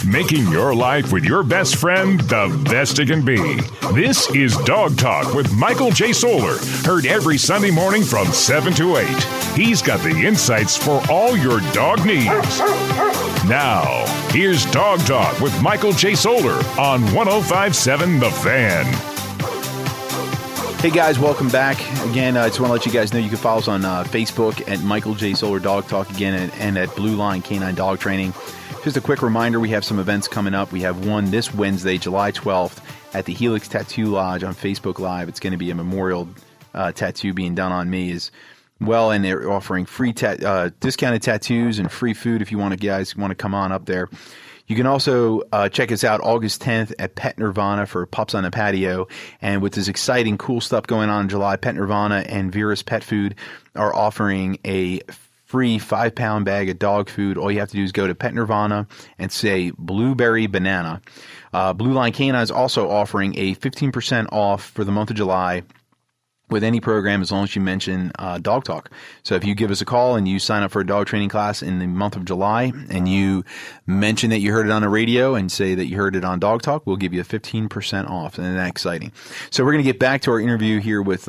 Making your life with your best friend the best it can be. This is Dog Talk with Michael J. Solar, heard every Sunday morning from 7 to 8. He's got the insights for all your dog needs. Now, here's Dog Talk with Michael J. Solar on 105.7 The Fan. Hey guys, welcome back. Again, I just want to let you guys know you can follow us on Facebook at Michael J. Solar Dog Talk again and at Blue Line Canine Dog Training. Just a quick reminder, we have some events coming up. We have one this Wednesday, July 12th at the Helix Tattoo Lodge on Facebook Live. It's going to be a memorial tattoo being done on me as well, and they're offering free discounted tattoos and free food if you guys want to come on up there. You can also check us out August 10th at Pet Nirvana for Pups on the Patio. And with this exciting, cool stuff going on in July, Pet Nirvana and Vera's Pet Food are offering a free 5-pound bag of dog food. All you have to do is go to Pet Nirvana and say Blueberry Banana. Blue Line Canine is also offering a 15% off for the month of July with any program as long as you mention Dog Talk. So if you give us a call and you sign up for a dog training class in the month of July and you mention that you heard it on the radio and say that you heard it on Dog Talk, we'll give you a 15% off. Isn't that exciting? So we're going to get back to our interview here with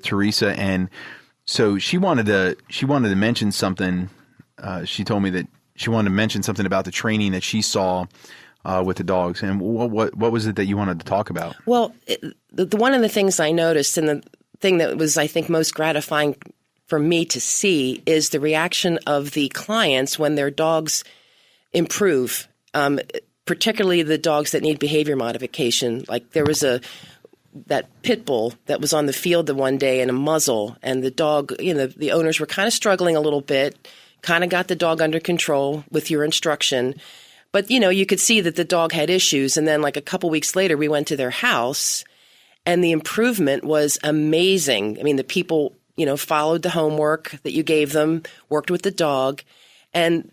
Theresa. And so she wanted to mention something. She told me that she wanted to mention something about the training that she saw with the dogs. And what was it that you wanted to talk about? Well, one of the things I noticed, and the thing that was, I think, most gratifying for me to see is the reaction of the clients when their dogs improve, particularly the dogs that need behavior modification. Like there was that pit bull that was on the field the one day in a muzzle, and the dog, the owners were kind of struggling a little bit, kind of got the dog under control with your instruction. But, you could see that the dog had issues. And then like a couple weeks later, we went to their house and the improvement was amazing. I mean, the people, followed the homework that you gave them, worked with the dog. And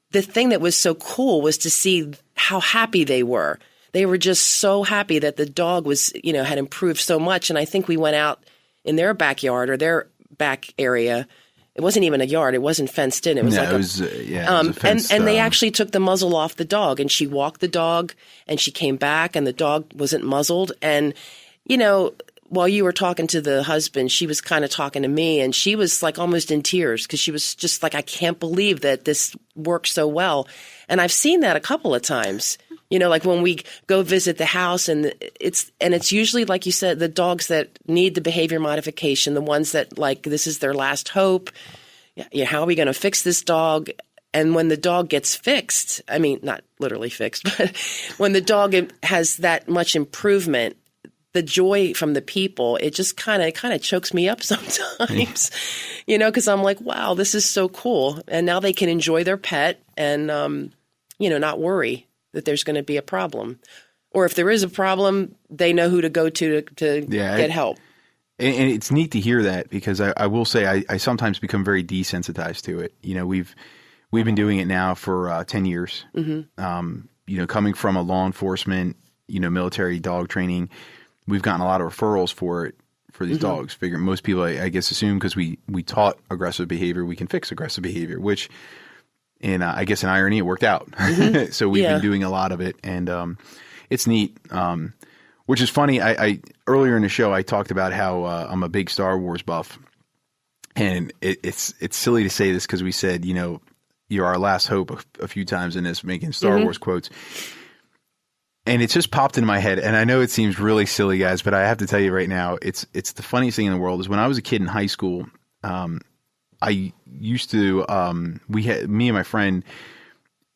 the thing that was so cool was to see how happy they were. They were just so happy that the dog was, had improved so much. And I think we went out in their backyard or their back area. It wasn't even a yard. It wasn't fenced in. It was it was a fenced, and they actually took the muzzle off the dog, and she walked the dog, and she came back, and the dog wasn't muzzled. And, while you were talking to the husband, she was kind of talking to me, and she was like almost in tears because she was just like, I can't believe that this works so well. And I've seen that a couple of times. Like when we go visit the house and it's usually, like you said, the dogs that need the behavior modification, the ones that like this is their last hope. How are we going to fix this dog? And when the dog gets fixed, I mean, not literally fixed, but when the dog has that much improvement, the joy from the people, it just kind of chokes me up sometimes, because I'm like, wow, this is so cool. And now they can enjoy their pet and, not worry that there's going to be a problem. Or if there is a problem, they know who to go to get help. And it's neat to hear that because I will say I sometimes become very desensitized to it. We've been doing it now for 10 years. Mm-hmm. Coming from a law enforcement, military dog training, we've gotten a lot of referrals for these mm-hmm. dogs. Figure most people, I guess, assume because we taught aggressive behavior, we can fix aggressive behavior, which I guess in irony, it worked out. Mm-hmm. So we've been doing a lot of it, and it's neat. Which is funny. I earlier in the show I talked about how I'm a big Star Wars buff, and it's silly to say this because we said you're our last hope a few times in this, making Star mm-hmm. Wars quotes, and it just popped in my head. And I know it seems really silly, guys, but I have to tell you right now, it's the funniest thing in the world. Is when I was a kid in high school, I used to me and my friend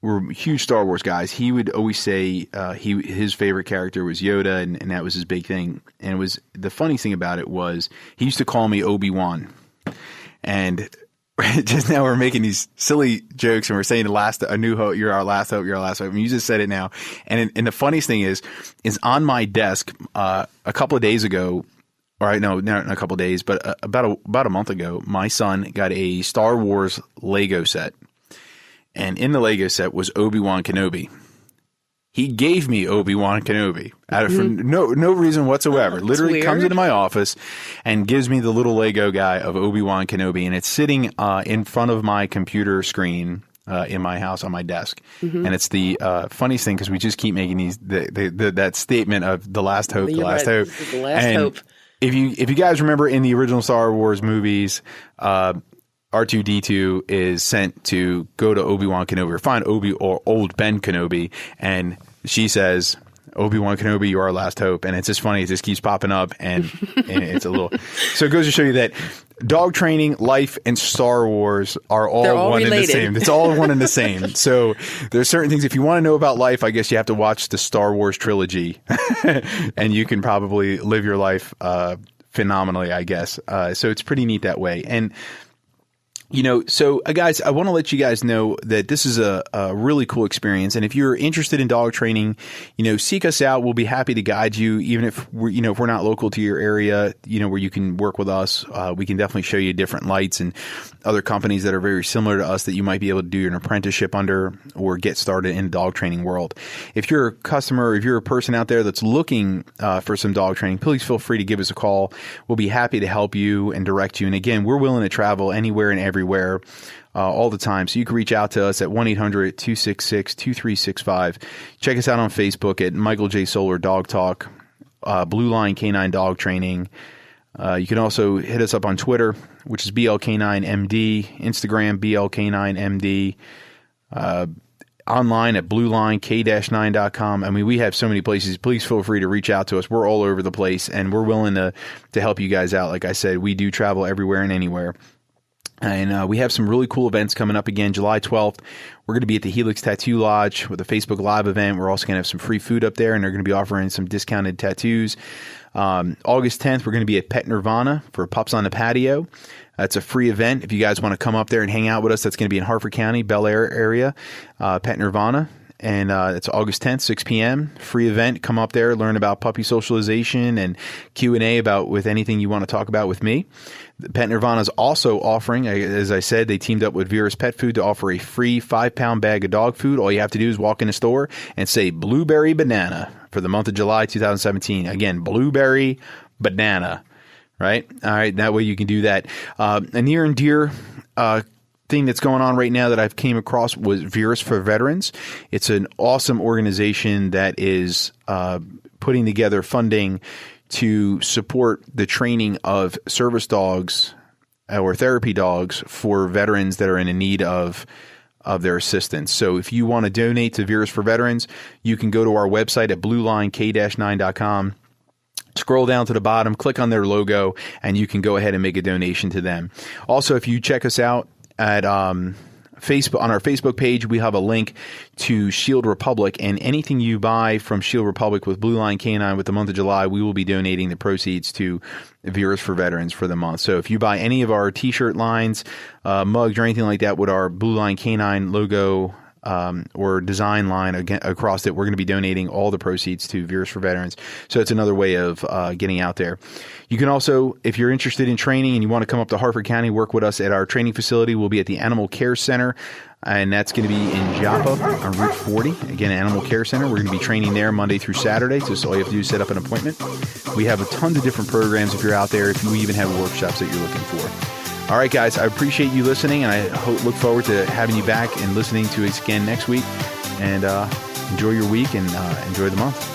were huge Star Wars guys. He would always say his favorite character was Yoda, and that was his big thing. And it was the funny thing about it was he used to call me Obi-Wan. And just now we're making these silly jokes and we're saying A New Hope, you're our last hope, you're our last hope. I mean, you just said it now. And the funniest thing is on my desk a couple of days ago. All right, no, not a couple of days, but about a month ago, my son got a Star Wars Lego set. And in the Lego set was Obi-Wan Kenobi. He gave me Obi-Wan Kenobi out of mm-hmm. no reason whatsoever. Literally weird. Comes into my office and gives me the little Lego guy of Obi-Wan Kenobi. And it's sitting in front of my computer screen in my house on my desk. Mm-hmm. And it's the funniest thing because we just keep making these that statement of the last hope, the last hope. The last hope. If you guys remember in the original Star Wars movies, R2-D2 is sent to go to Obi-Wan Kenobi or find old Ben Kenobi, and she says, Obi-Wan Kenobi, you're our last hope. And it's just funny. It just keeps popping up, and it's a little – so it goes to show you that dog training, life, and Star Wars are all one related. And the same. It's all one and the same. So there's certain things. If you want to know about life, I guess you have to watch the Star Wars trilogy, and you can probably live your life phenomenally, I guess. So it's pretty neat that way. And So guys, I want to let you guys know that this is a really cool experience. And if you're interested in dog training, seek us out. We'll be happy to guide you, even if we're not local to your area, where you can work with us. We can definitely show you different lights and other companies that are very similar to us that you might be able to do an apprenticeship under or get started in the dog training world. If you're a customer, or if you're a person out there that's looking for some dog training, please feel free to give us a call. We'll be happy to help you and direct you. And again, we're willing to travel anywhere and everywhere all the time. So you can reach out to us at 1-800-266-2365. Check us out on Facebook at Michael J. Solar Dog Talk, Blue Line Canine Dog Training. You can also hit us up on Twitter, which is BLK9MD, Instagram, BLK9MD, online at blueline-k-9.com. I mean, we have so many places. Please feel free to reach out to us. We're all over the place, and we're willing to help you guys out. Like I said, we do travel everywhere and anywhere. And we have some really cool events coming up again. July 12th, we're going to be at the Helix Tattoo Lodge with a Facebook Live event. We're also going to have some free food up there, and they're going to be offering some discounted tattoos. August 10th, we're going to be at Pet Nirvana for Pups on the Patio. That's a free event. If you guys want to come up there and hang out with us, that's going to be in Harford County, Bel Air area, Pet Nirvana. And it's August 10th, 6 p.m. Free event. Come up there, learn about puppy socialization and Q&A with anything you want to talk about with me. Pet Nirvana is also offering, as I said, they teamed up with Vera's Pet Food to offer a free 5-pound bag of dog food. All you have to do is walk in the store and say Blueberry Banana for the month of July 2017. Again, Blueberry Banana, right? All right, that way you can do that. A near and dear thing that's going on right now that I've came across was Vera's for Veterans. It's an awesome organization that is putting together funding to support the training of service dogs or therapy dogs for veterans that are in need of their assistance. So if you want to donate to Vera's for Veterans, you can go to our website at blueline-k-9.com. Scroll down to the bottom, click on their logo, and you can go ahead and make a donation to them. Also, if you check us out at Facebook, on our Facebook page, we have a link to Shield Republic, and anything you buy from Shield Republic with Blue Line Canine with the month of July, we will be donating the proceeds to Vera's for Veterans for the month. So if you buy any of our t-shirt lines, mugs, or anything like that with our Blue Line Canine logo or design line across it, we're going to be donating all the proceeds to Vera's for Veterans. So it's another way of getting out there. You can also, if you're interested in training and you want to come up to Harford County, work with us at our training facility. We'll be at the Animal Care Center, and that's going to be in Joppa on Route 40. Again, Animal Care Center. We're going to be training there Monday through Saturday, so all you have to do is set up an appointment. We have a ton of different programs if you're out there, if we even have workshops that you're looking for. All right, guys, I appreciate you listening, and I look forward to having you back and listening to us again next week. And enjoy your week and enjoy the month.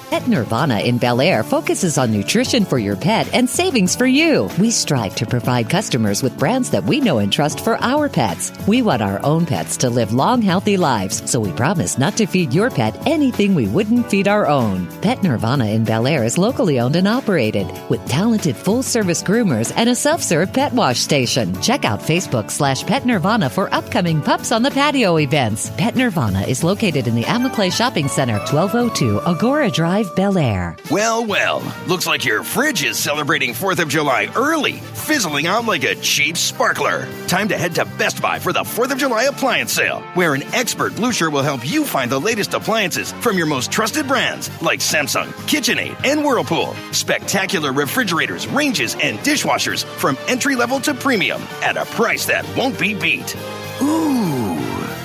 Pet Nirvana in Bel Air focuses on nutrition for your pet and savings for you. We strive to provide customers with brands that we know and trust for our pets. We want our own pets to live long, healthy lives, so we promise not to feed your pet anything we wouldn't feed our own. Pet Nirvana in Bel Air is locally owned and operated with talented full-service groomers and a self-serve pet wash station. Check out Facebook/Pet Nirvana for upcoming Pups on the Patio events. Pet Nirvana is located in the Amaclay Shopping Center, 1202 Agora Drive, Bel Air. Well, looks like your fridge is celebrating 4th of July early, fizzling out like a cheap sparkler. Time to head to Best Buy for the 4th of July appliance sale, where an expert Blue Shirt will help you find the latest appliances from your most trusted brands like Samsung, KitchenAid, and Whirlpool. Spectacular refrigerators, ranges, and dishwashers from entry-level to premium at a price that won't be beat. Ooh!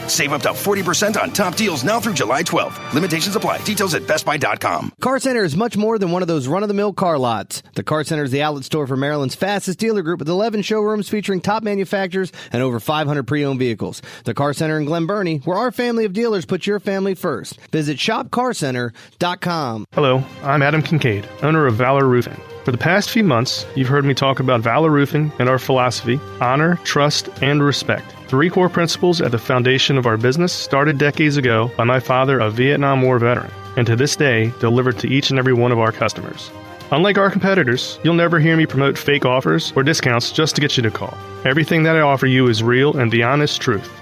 Save up to 40% on top deals now through July 12th. Limitations apply. Details at bestbuy.com. Car Center is much more than one of those run-of-the-mill car lots. The Car Center is the outlet store for Maryland's fastest dealer group with 11 showrooms featuring top manufacturers and over 500 pre-owned vehicles. The Car Center in Glen Burnie, where our family of dealers puts your family first. Visit shopcarcenter.com. Hello, I'm Adam Kincaid, owner of Valor Roofing. For the past few months, you've heard me talk about Valor Roofing and our philosophy: honor, trust, and respect. 3 core principles at the foundation of our business, started decades ago by my father, a Vietnam War veteran, and to this day delivered to each and every one of our customers. Unlike our competitors, you'll never hear me promote fake offers or discounts just to get you to call. Everything that I offer you is real and the honest truth.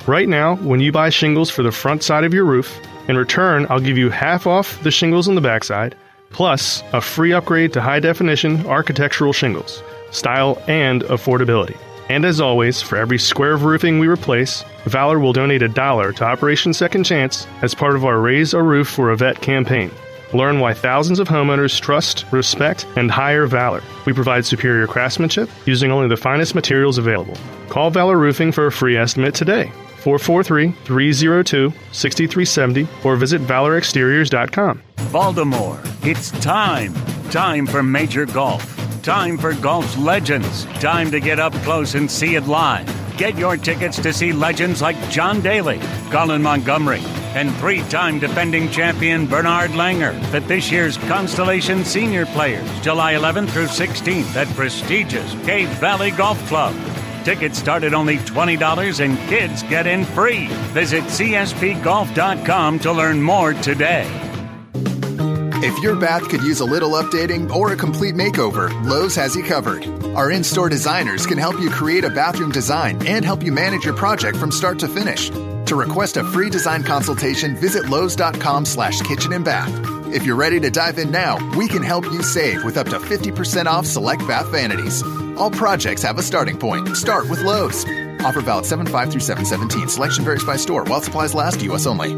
Right now, when you buy shingles for the front side of your roof, in return, I'll give you half off the shingles on the backside, plus a free upgrade to high-definition architectural shingles, style and affordability. And as always, for every square of roofing we replace, Valor will donate $1 to Operation Second Chance as part of our Raise a Roof for a Vet campaign. Learn why thousands of homeowners trust, respect, and hire Valor. We provide superior craftsmanship using only the finest materials available. Call Valor Roofing for a free estimate today. 443-302-6370 or visit valorexteriors.com. Baltimore, it's time. Time for Major Golf. Time for golf's legends. Time to get up close and see it live. Get your tickets to see legends like John Daly, Colin Montgomery, and three-time defending champion Bernard Langer at this year's Constellation Senior Players, July 11th through 16th at prestigious Cave Valley Golf Club. Tickets start at only $20 and kids get in free. Visit cspgolf.com to learn more today. If your bath could use a little updating or a complete makeover, Lowe's has you covered. Our in-store designers can help you create a bathroom design and help you manage your project from start to finish. To request a free design consultation, visit lowes.com/kitchen and bath. If you're ready to dive in now, we can help you save with up to 50% off select bath vanities. All projects have a starting point. Start with Lowe's. Offer valid 7/5 through 7/17. Selection varies by store. While supplies last, U.S. only.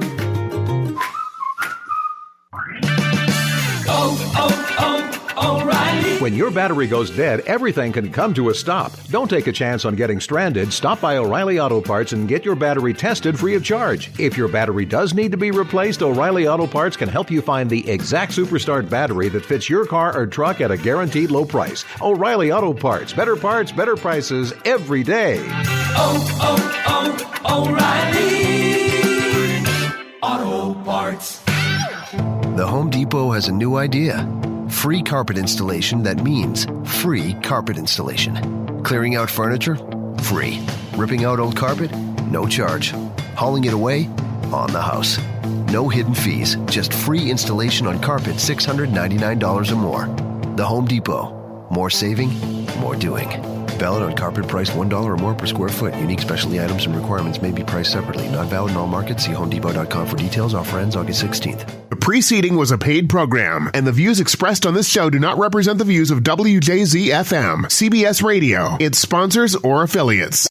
O'Reilly. When your battery goes dead, everything can come to a stop. Don't take a chance on getting stranded. Stop by O'Reilly Auto Parts and get your battery tested free of charge. If your battery does need to be replaced, O'Reilly Auto Parts can help you find the exact Superstart battery that fits your car or truck at a guaranteed low price. O'Reilly Auto Parts. Better parts, better prices every day. O'Reilly Auto Parts. The Home Depot has a new idea. Free carpet installation that means free carpet installation. Clearing out furniture? Free. Ripping out old carpet? No charge. Hauling it away? On the house. No hidden fees, just free installation on carpet $699 or more. The Home Depot. More saving, more doing. Valid on carpet priced $1 or more per square foot. Unique specialty items and requirements may be priced separately. Not valid in all markets. See HomeDepot.com for details. Offer ends August 16th. The preceding was a paid program, and the views expressed on this show do not represent the views of WJZ-FM, CBS Radio, its sponsors, or affiliates.